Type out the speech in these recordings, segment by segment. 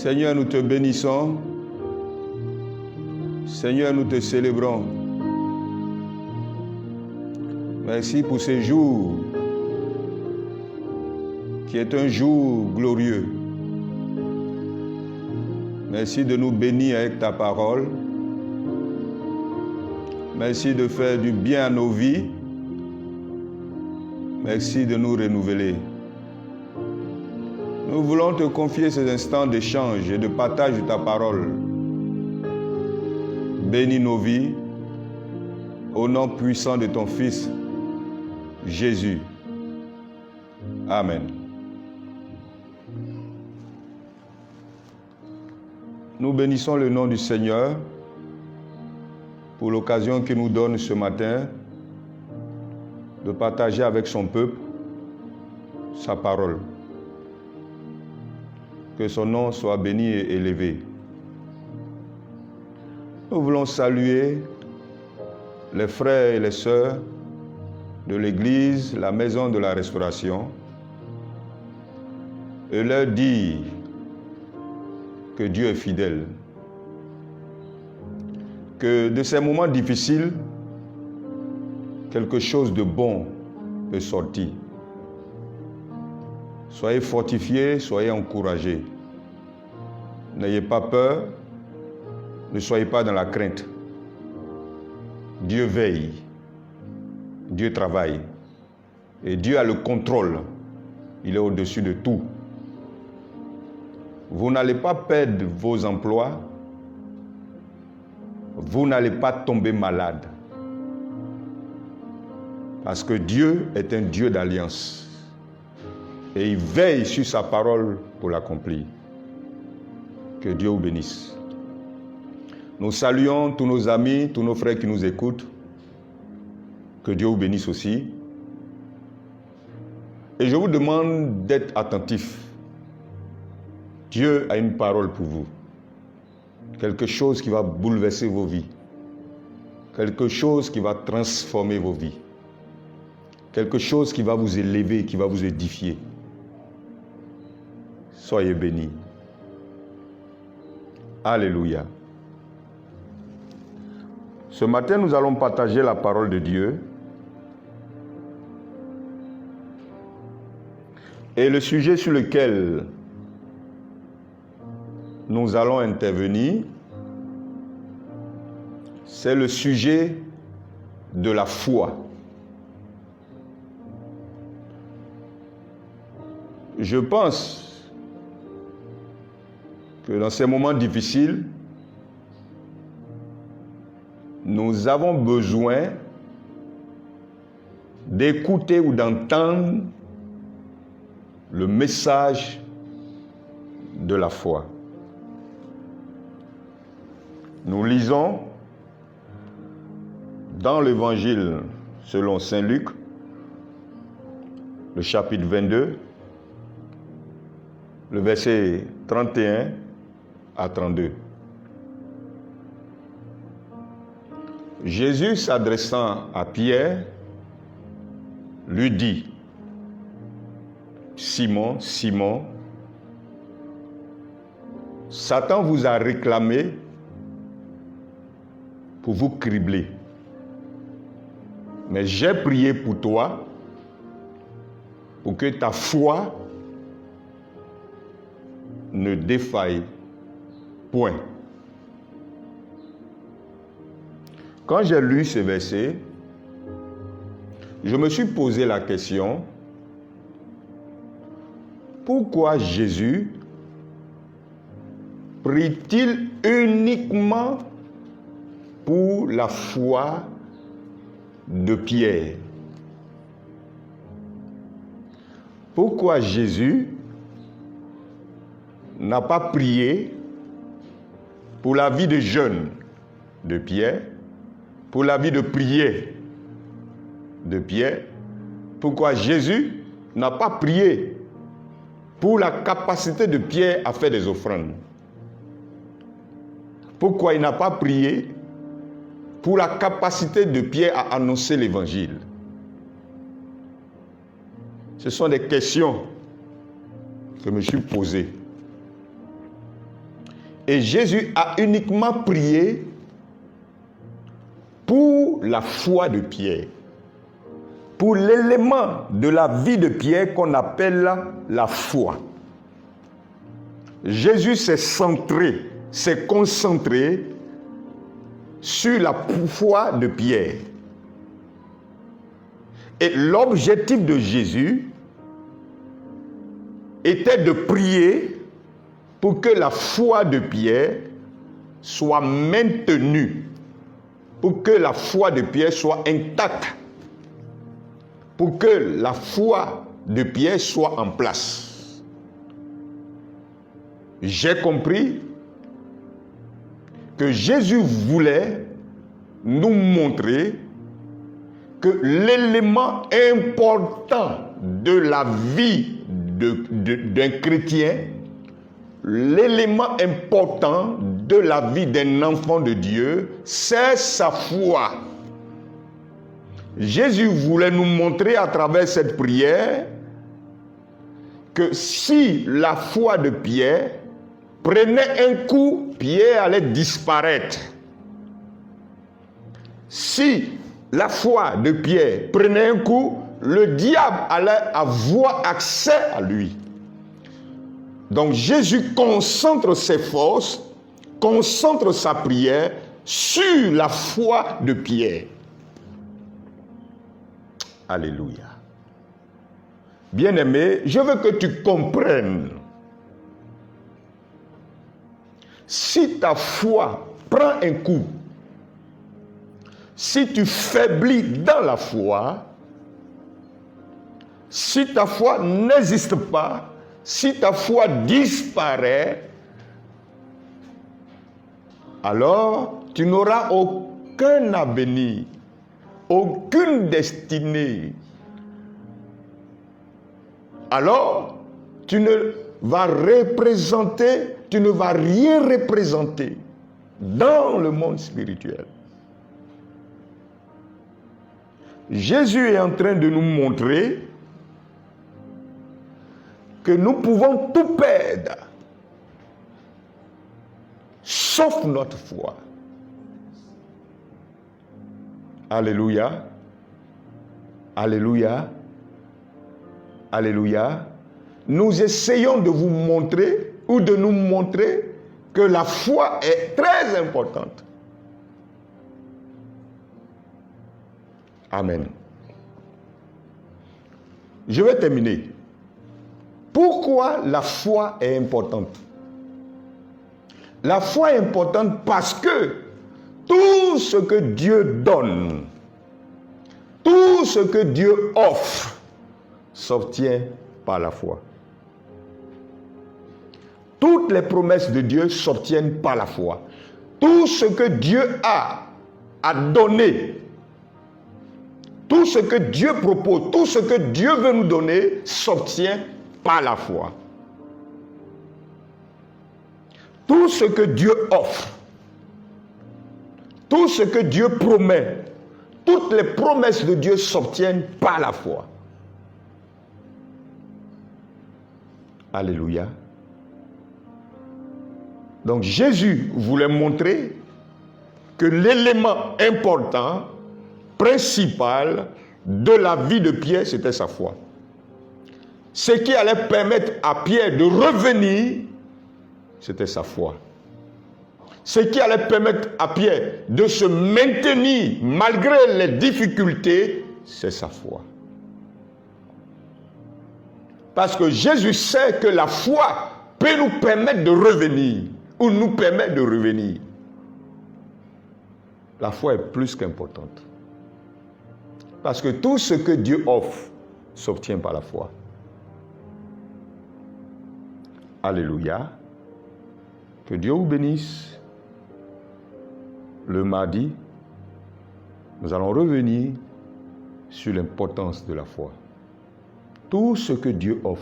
Seigneur, nous te bénissons. Seigneur, nous te célébrons. Merci pour ce jour qui est un jour glorieux. Merci de nous bénir avec ta parole. Merci de faire du bien à nos vies. Merci de nous renouveler. Nous voulons te confier ces instants d'échange et de partage de ta parole. Bénis nos vies au nom puissant de ton Fils, Jésus. Amen. Nous bénissons le nom du Seigneur pour l'occasion qu'il nous donne ce matin de partager avec son peuple sa parole. Que son nom soit béni et élevé. Nous voulons saluer les frères et les sœurs de l'Église, la Maison de la Restauration, et leur dire que Dieu est fidèle. Que de ces moments difficiles, quelque chose de bon peut sortir. Soyez fortifiés, soyez encouragés. N'ayez pas peur, ne soyez pas dans la crainte. Dieu veille, Dieu travaille et Dieu a le contrôle. Il est au-dessus de tout. Vous n'allez pas perdre vos emplois, vous n'allez pas tomber malade. Parce que Dieu est un Dieu d'alliance. Et il veille sur sa parole pour l'accomplir. Que Dieu vous bénisse. Nous saluons tous nos amis, tous nos frères qui nous écoutent. Que Dieu vous bénisse aussi. Et je vous demande d'être attentifs. Dieu a une parole pour vous. Quelque chose qui va bouleverser vos vies. Quelque chose qui va transformer vos vies. Quelque chose qui va vous élever, qui va vous édifier. Soyez bénis. Alléluia. Ce matin, nous allons partager la parole de Dieu. Et le sujet sur lequel nous allons intervenir, c'est le sujet de la foi. Je pense que dans ces moments difficiles, nous avons besoin d'écouter ou d'entendre le message de la foi. Nous lisons dans l'Évangile selon Saint Luc, le chapitre 22, le verset 31 à 32. Jésus, s'adressant à Pierre, lui dit: Simon, Simon, Satan vous a réclamé pour vous cribler. Mais j'ai prié pour toi, pour que ta foi ne défaille point. Quand j'ai lu ce verset, je me suis posé la question: pourquoi Jésus prie-t-il uniquement pour la foi de Pierre? Pourquoi Jésus n'a pas prié pour la vie de jeûne de Pierre, pour la vie de prière de Pierre? Pourquoi Jésus n'a pas prié pour la capacité de Pierre à faire des offrandes? Pourquoi il n'a pas prié pour la capacité de Pierre à annoncer l'évangile? Ce sont des questions que je me suis posées. Et Jésus a uniquement prié pour la foi de Pierre, pour l'élément de la vie de Pierre qu'on appelle la foi. Jésus s'est concentré sur la foi de Pierre. Et l'objectif de Jésus était de prier pour que la foi de Pierre soit maintenue, pour que la foi de Pierre soit intacte, pour que la foi de Pierre soit en place. J'ai compris que Jésus voulait nous montrer que l'élément important de la vie d'un chrétien, l'élément important de la vie d'un enfant de Dieu, c'est sa foi. Jésus voulait nous montrer à travers cette prière que si la foi de Pierre prenait un coup, Pierre allait disparaître. Si la foi de Pierre prenait un coup, le diable allait avoir accès à lui. Donc Jésus concentre ses forces, concentre sa prière sur la foi de Pierre. Alléluia. Bien-aimé, je veux que tu comprennes. Si ta foi prend un coup, si tu faiblis dans la foi, si ta foi n'existe pas, si ta foi disparaît, alors tu n'auras aucun avenir, aucune destinée. Alors, tu ne vas rien représenter dans le monde spirituel. Jésus est en train de nous montrer que nous pouvons tout perdre, sauf notre foi. Alléluia. Alléluia. Alléluia. Nous essayons de vous montrer ou de nous montrer que la foi est très importante. Amen. Je vais terminer. Pourquoi la foi est importante? La foi est importante parce que tout ce que Dieu donne, tout ce que Dieu offre, s'obtient par la foi. Toutes les promesses de Dieu s'obtiennent par la foi. Tout ce que Dieu a donné, tout ce que Dieu propose, tout ce que Dieu veut nous donner, s'obtient par la foi. Tout ce que Dieu offre, tout ce que Dieu promet, toutes les promesses de Dieu s'obtiennent par la foi. Alléluia. Donc Jésus voulait montrer que l'élément important, principal de la vie de Pierre, c'était sa foi. Ce qui allait permettre à Pierre de revenir, c'était sa foi. Ce qui allait permettre à Pierre de se maintenir malgré les difficultés, c'est sa foi. Parce que Jésus sait que la foi peut nous permettre de revenir, ou nous permet de revenir. La foi est plus qu'importante. Parce que tout ce que Dieu offre s'obtient par la foi. Alléluia. Que Dieu vous bénisse. Le mardi, nous allons revenir sur l'importance de la foi. Tout ce que Dieu offre,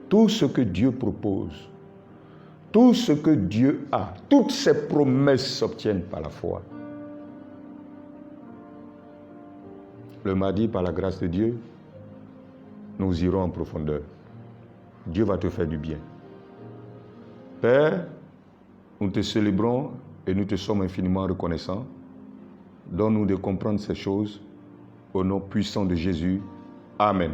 tout ce que Dieu propose, tout ce que Dieu a, toutes ses promesses s'obtiennent par la foi. Le mardi, par la grâce de Dieu, nous irons en profondeur. Dieu va te faire du bien. Père, Nous te célébrons et nous te sommes infiniment reconnaissants. Donne-nous de comprendre ces choses au nom puissant de Jésus. Amen.